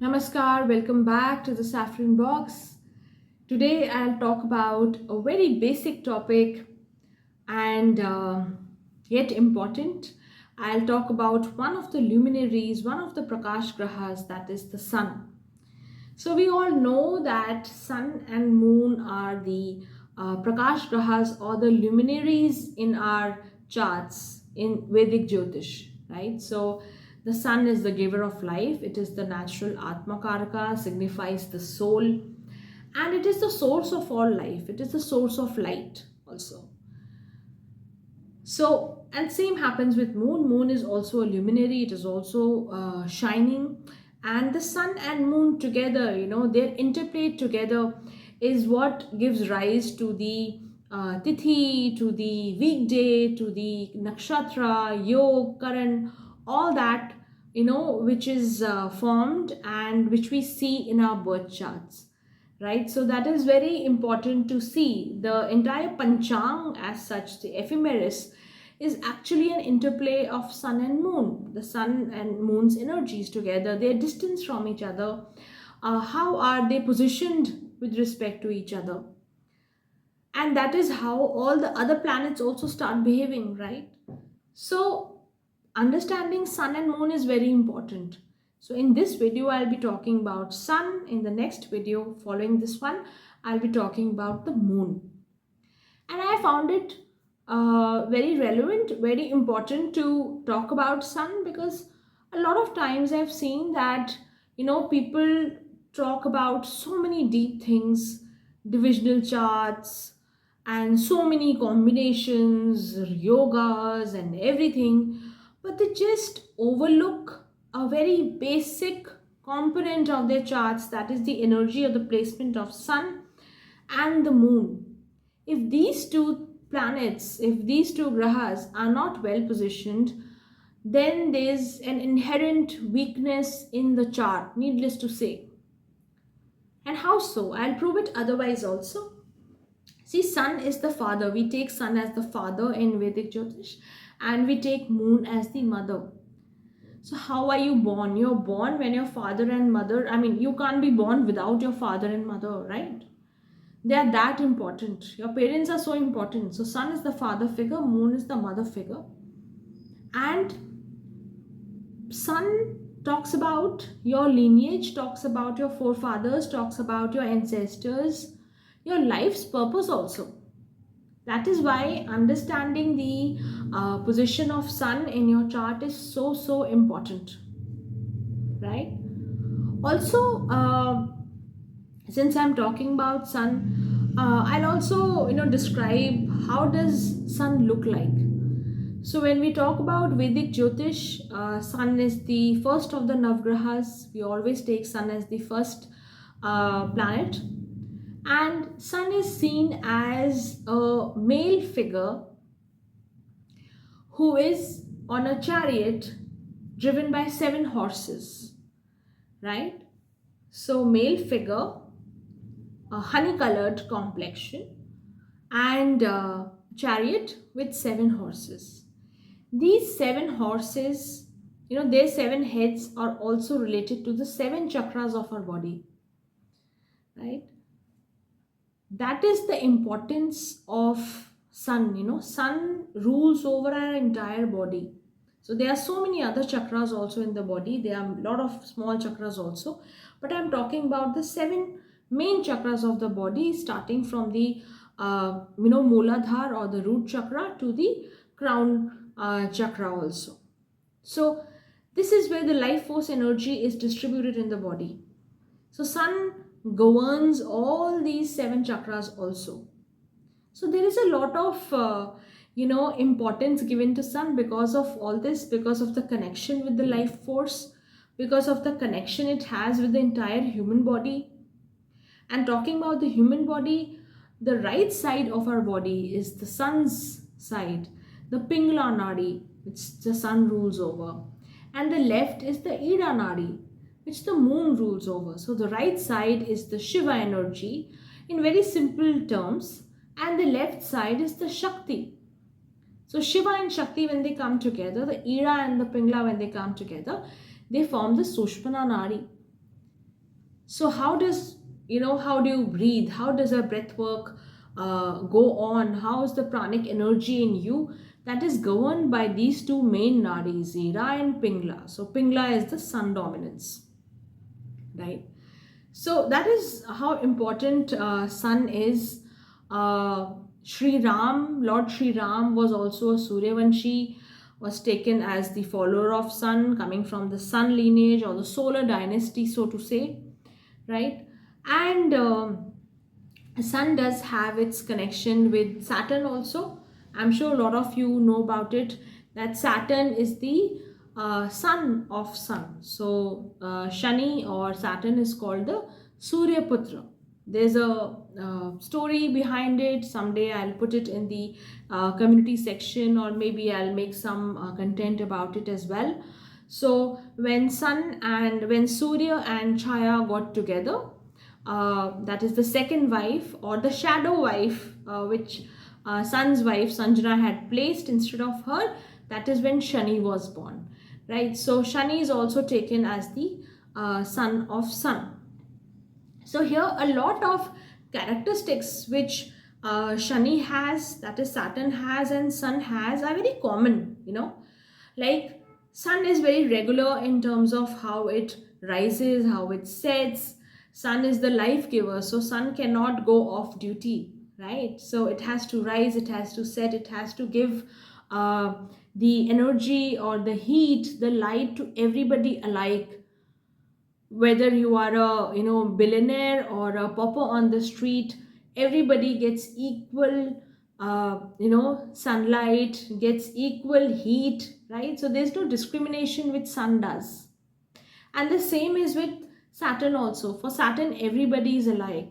Namaskar, welcome back to the Saffron Box. Today I'll talk about a very basic topic and yet important. I'll talk about one of the luminaries, one of the Prakash Grahas, that is the sun. So we all know that sun and moon are the Prakash Grahas or the luminaries in our charts in Vedic Jyotish, right? So the sun is the giver of life. It is the natural Atma Karaka, signifies the soul, and it is the source of all life. It is the source of light also. So, and same happens with moon. Moon is also a luminary. It is also shining, and the sun and moon together, their interplay together is what gives rise to the tithi, to the weekday, to the nakshatra, yog, karan, all that, which is formed and which we see in our birth charts, right? So that is very important to see. The entire panchang as such, the ephemeris, is actually an interplay of sun and moon, the sun and moon's energies together, their distance from each other, how are they positioned with respect to each other, and that is how all the other planets also start behaving, right? So understanding sun and moon is very important. So in this video I'll be talking about sun. In the next video following this one, I'll be talking about the moon. And I found it very relevant, very important to talk about sun, because a lot of times I've seen that people talk about so many deep things, divisional charts, and so many combinations, yogas, and everything, but they just overlook a very basic component of their charts, that is the energy or the placement of sun and the moon. If these two planets, if these two grahas are not well positioned, then there's an inherent weakness in the chart, needless to say. And how so? I'll prove it otherwise also. See, sun is the father. We take sun as the father in Vedic Jyotish, and we take moon as the mother. So, how are you born? You're born when your father and mother, you can't be born without your father and mother, right? They are that important. Your parents are so important. So, sun is the father figure, moon is the mother figure. And sun talks about your lineage, talks about your forefathers, talks about your ancestors, your life's purpose also. That is why understanding the position of sun in your chart is so important, right? Also, since I'm talking about sun, I'll also describe how does sun look like. So when we talk about Vedic Jyotish, sun is the first of the Navgrahas. We always take sun as the first planet, and sun is seen as a male figure who is on a chariot driven by 7 horses, right? So male figure, a honey colored complexion, and a chariot with 7 horses. These 7 horses, their 7 heads are also related to the 7 chakras of our body, right? That is the importance of sun. Sun rules over our entire body. So there are so many other chakras also in the body. There are a lot of small chakras also, but I'm talking about the 7 main chakras of the body, starting from the Mooladhara or the root chakra to the crown chakra also. So this is where the life force energy is distributed in the body. So sun governs all these 7 chakras also. So there is a lot of importance given to sun because of all this, because of the connection with the life force, because of the connection it has with the entire human body. And talking about the human body, the right side of our body is the sun's side, the Pingala nadi, which the sun rules over, and the left is the Ida nadi, which the moon rules over. So the right side is the Shiva energy in very simple terms, and the left side is the Shakti. So Shiva and Shakti, when they come together, the Ida and the Pingala, when they come together, they form the Sushmana nadi. So how does, how do you breathe? How does a breath work go on? How is the pranic energy in you? That is governed by these two main nadis, Zira and Pingla. So Pingla is the sun dominance, right? So that is how important sun is. Sri Ram, Lord Sri Ram was also a Suryavanshi, was taken as the follower of sun, coming from the sun lineage or the solar dynasty, so to say, right? And sun does have its connection with Saturn also. I'm sure a lot of you know about it, that Saturn is the son of sun. So Shani or Saturn is called the Surya Putra. There's a story behind it. Someday I'll put it in the community section, or maybe I'll make some content about it as well. So when Surya and Chaya got together, that is the second wife or the shadow wife, which Sun's wife Sanjana had placed instead of her. That is when Shani was born, right? So Shani is also taken as the son of sun. So here a lot of characteristics which Shani has, that is Saturn has, and Sun has, are very common. Like sun is very regular in terms of how it rises, how it sets. Sun is the life giver, so sun cannot go off duty, right? So it has to rise, it has to set, it has to give uh, the energy or the heat, the light to everybody alike, whether you are a billionaire or a pauper on the street. Everybody gets equal sunlight, gets equal heat, right? So there's no discrimination which sun does. And the same is with Saturn also. For Saturn, everybody is alike.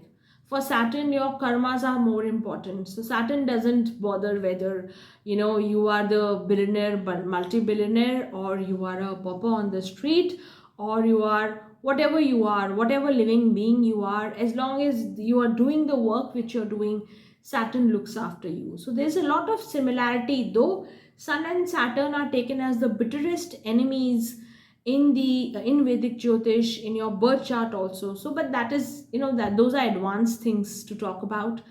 For Saturn, your karmas are more important. So Saturn doesn't bother whether you are the billionaire but multi-billionaire, or you are a pauper on the street, or you are whatever you are, whatever living being you are. As long as you are doing the work which you're doing, Saturn looks after you. So there's a lot of similarity, though Sun and Saturn are taken as the bitterest enemies in Vedic Jyotish, in your birth chart also. So but that is, that those are advanced things to talk about.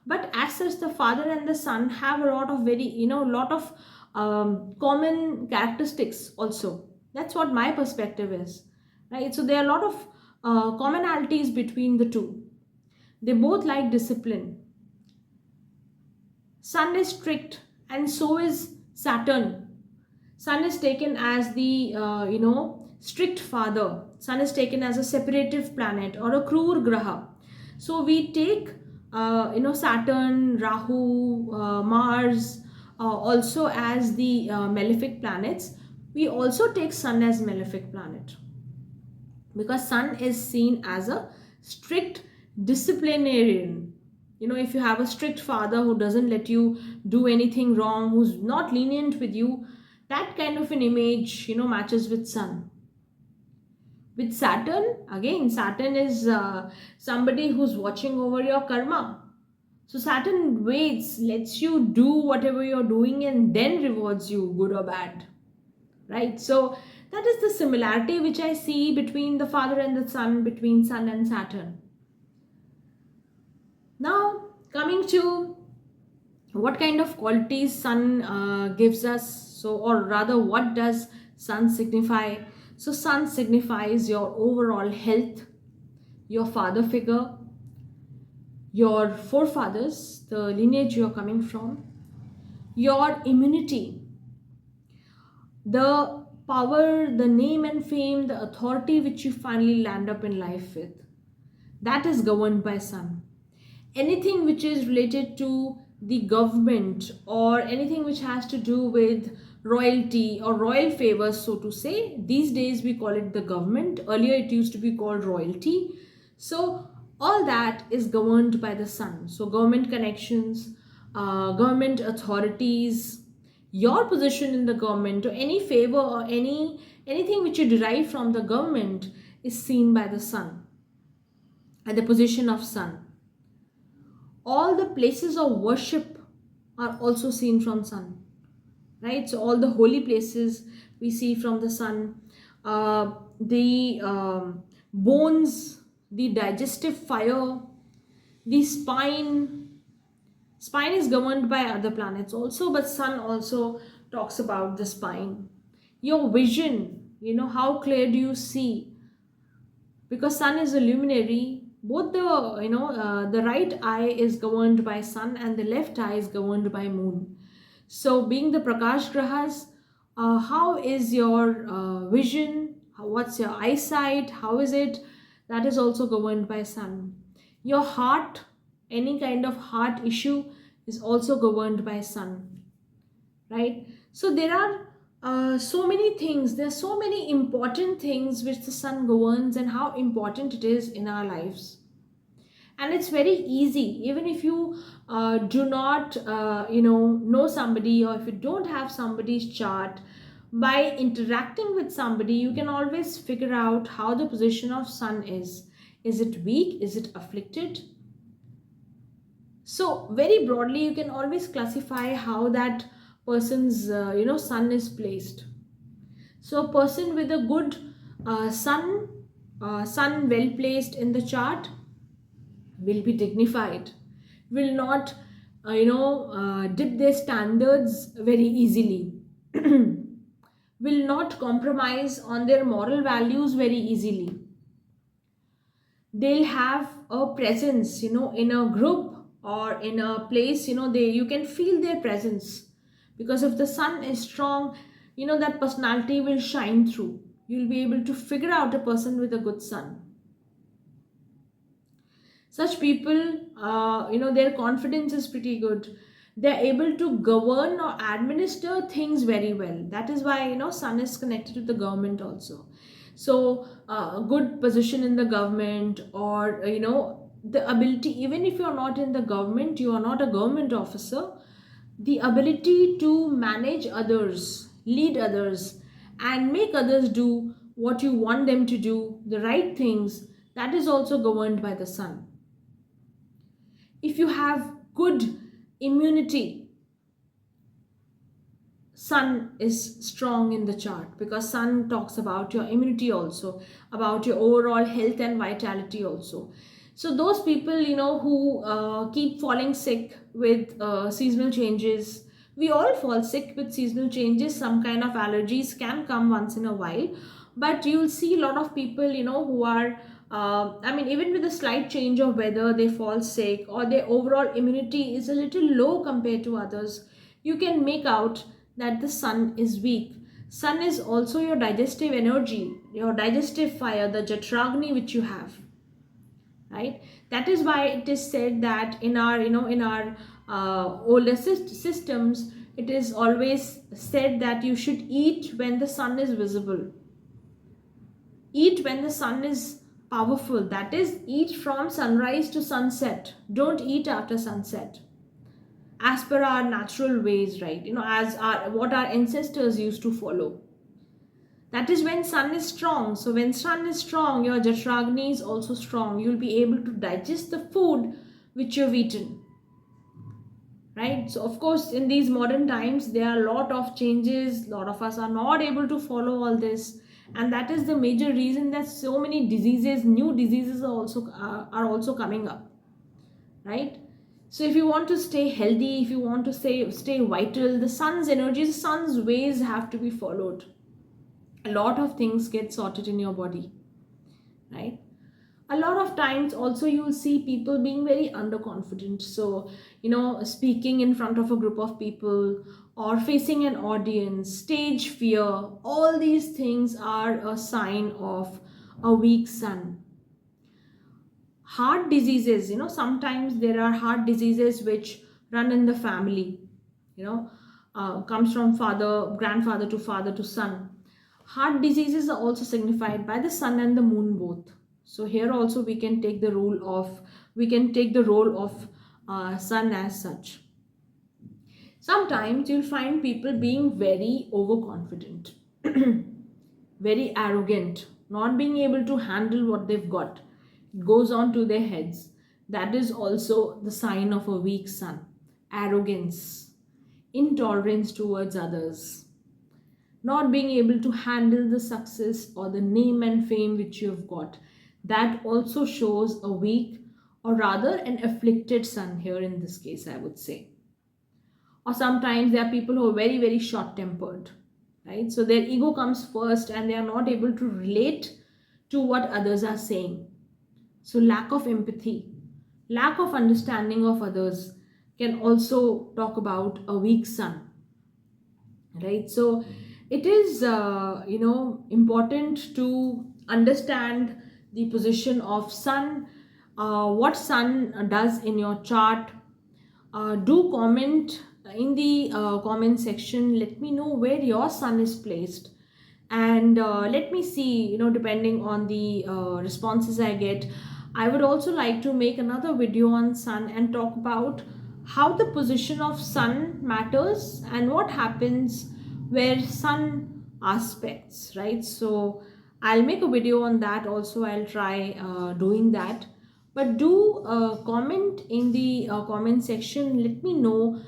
But as such, the father and the son have a lot of very, lot of common characteristics also. That's what my perspective is, right? So there are a lot of commonalities between the two. They both like discipline. Sun is strict, and so is Saturn. Sun is taken as the strict father. Sun is taken as a separative planet or a krur graha. So we take Saturn, Rahu, Mars also as the malefic planets. We also take Sun as malefic planet, because Sun is seen as a strict disciplinarian. If you have a strict father who doesn't let you do anything wrong, who's not lenient with you, that kind of an image matches with Sun. With Saturn, again, Saturn is somebody who's watching over your karma. So Saturn waits, lets you do whatever you're doing, and then rewards you, good or bad, right? So that is the similarity which I see between the father and the son, between Sun and Saturn. Now coming to what kind of qualities Sun gives us. So, or rather, what does Sun signify? So Sun signifies your overall health, your father figure, your forefathers, the lineage you're coming from, your immunity, the power, the name and fame, the authority which you finally land up in life with. That is governed by Sun. Anything which is related to the government, or anything which has to do with royalty or royal favors, so to say, these days we call it the government. Earlier it used to be called royalty. So all that is governed by the Sun. So government connections, government authorities, your position in the government, or any favor or anything which you derive from the government is seen by the Sun, at the position of Sun. All the places of worship are also seen from Sun, right? So all the holy places we see from the Sun. The bones, the digestive fire, the spine is governed by other planets also, but sun also talks about the spine. Your vision, how clear do you see? Because sun is a luminary. Both the right eye is governed by sun and the left eye is governed by moon. So being the prakash grahas, how is your vision? What's your eyesight? How is it? That is also governed by sun. Your heart, any kind of heart issue is also governed by sun, right? So there are so many things, there are so many important things which the sun governs and how important it is in our lives. And it's very easy, even if you do not know somebody, or if you don't have somebody's chart, by interacting with somebody you can always figure out how the position of sun is it weak, is it afflicted. So very broadly you can always classify how that person's sun is placed. So a person with a good sun well placed in the chart will be dignified, will not dip their standards very easily, will not compromise on their moral values very easily. They'll have a presence, in a group or in a place, you can feel their presence. Because if the sun is strong, that personality will shine through. You'll be able to figure out a person with a good sun. Such people, their confidence is pretty good. They're able to govern or administer things very well. That is why, sun is connected to the government also. So a good position in the government, or the ability, even if you're not in the government, you are not a government officer, the ability to manage others, lead others, and make others do what you want them to do, the right things, that is also governed by the sun. If you have good immunity, sun is strong in the chart, because sun talks about your immunity also, about your overall health and vitality also. So those people who keep falling sick with seasonal changes, we all fall sick with seasonal changes. Some kind of allergies can come once in a while, but you'll see a lot of people who are even with a slight change of weather, they fall sick, or their overall immunity is a little low compared to others. You can make out that the sun is weak. Sun is also your digestive energy, your digestive fire, the Jatragni which you have, right? That is why it is said that in our older systems, it is always said that you should eat when the sun is visible, eat when the sun is powerful. That is, eat from sunrise to sunset, don't eat after sunset, as per our natural ways, right? As our what our ancestors used to follow. That is when sun is strong. So when sun is strong, your Jatragni is also strong. You'll be able to digest the food which you've eaten, right? So of course, in these modern times, there are a lot of changes. A lot of us are not able to follow all this, and that is the major reason that so many diseases, new diseases, are also coming up, right? So if you want to stay healthy, if you want to stay vital, the sun's energy, the sun's ways have to be followed. A lot of things get sorted in your body, right? A lot of times also you'll see people being very underconfident. So speaking in front of a group of people, or facing an audience, stage fear, all these things are a sign of a weak sun. Heart diseases, sometimes there are heart diseases which run in the family, comes from grandfather to father to son. Heart diseases are also signified by the sun and the moon both. So here also we can take the role of sun as such. Sometimes you'll find people being very overconfident, very arrogant, not being able to handle what they've got. It goes on to their heads. That is also the sign of a weak sun. Arrogance, intolerance towards others, not being able to handle the success or the name and fame which you've got. that also shows a weak, or rather an afflicted sun here in this case, I would say. Or sometimes there are people who are very, very short tempered, right? So their ego comes first and they are not able to relate to what others are saying. So lack of empathy, lack of understanding of others can also talk about a weak sun, right? So it is important to understand the position of sun, what sun does in your chart. Do comment in the comment section, let me know where your sun is placed, and let me see, depending on the responses I get, I would also like to make another video on sun and talk about how the position of sun matters and what happens where sun aspects, right? So I'll make a video on that also. I'll try doing that. But do comment in the comment section, let me know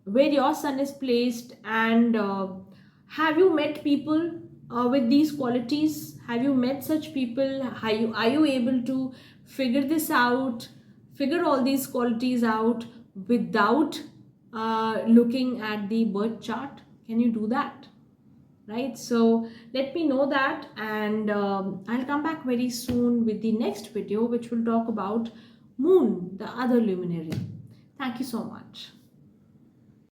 where your sun is placed, and have you met people with these qualities? Have you met such people? Are you able to figure this out, figure all these qualities out without looking at the birth chart? Can you do that? Right, so let me know that, and I'll come back very soon with the next video, which will talk about moon, the other luminary. Thank you so much.